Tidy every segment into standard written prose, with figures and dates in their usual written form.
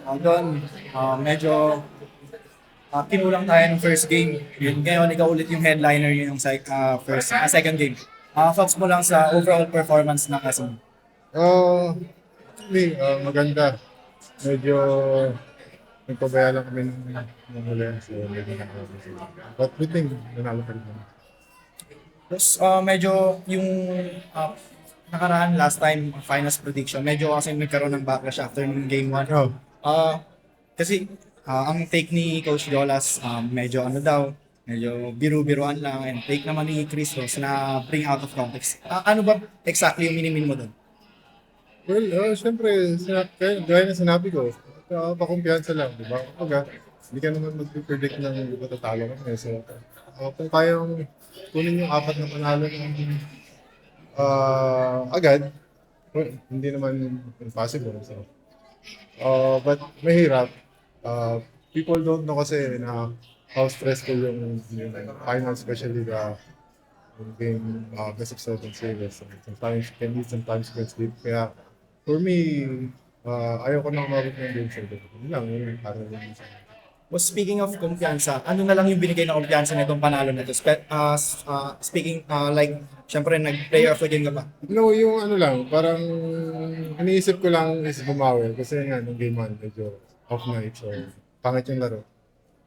Doon, medyo kinulang tayo ng first game. Yun, ngayon, ikaw ulit yung headliner yun yung second game. Thoughts mo lang sa overall performance ng SM. Oh, actually, maganda. Medyo nagpabaya lang kami ng huli. So, medyo nakakabot sila. But we think, nanalo pa rin kami. Tapos medyo yung uh, nakaraan last time finals prediction, medyo kasi nagkaroon ng backlash after ng game 1. Oh, Kasi ang take ni Coach Dolas, medyo ano daw, medyo biru-biruan lang, and take naman ni Chris Ross na bring out of context. Ano ba exactly yung minimin mo doon? well, syempre, gaya na sinabi ko, pakumpiyansa lang, di ba? Kumbaga, hindi ka naman mag-predict ng matatalo kami. So, kung kayang kunin yung apat na panalo ng agad, well, hindi naman impossible. So, but mahirap. People don't know kasi na how stressful yung final, especially the game best of seven series. So, sometimes you can eat, sometimes you can sleep. Kaya for me, ayoko na umabot ng game 7. Yun lang, yun para lang sa akin. Well, speaking of kumpiyansa, ano na lang yung binigay na kumpiyansa na itong panalo na ito? Speaking, like, syempre, nag-player of the game ka ba? No, yung ano lang, parang iniisip ko lang is bumawi. Kasi nga, nung game 1, medyo off night. So, pangit yung laro.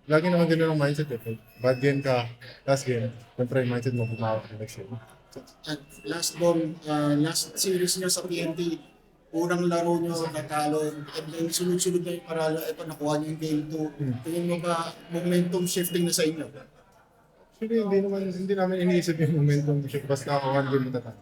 Lagi naman ganun ang mindset eh. Pag bad game ka, last game, syempre yung mindset mo bumawi ka next game. At last series nyo sa PNT, unang laro nyo, natalo, and then sunod-sunod na yung paralo, ito nakuha nyo yung game 2. Tingin mo ba momentum shifting na sa inyo? Actually, hindi namin iniisip yung momentum. Basta ako one game matatalo.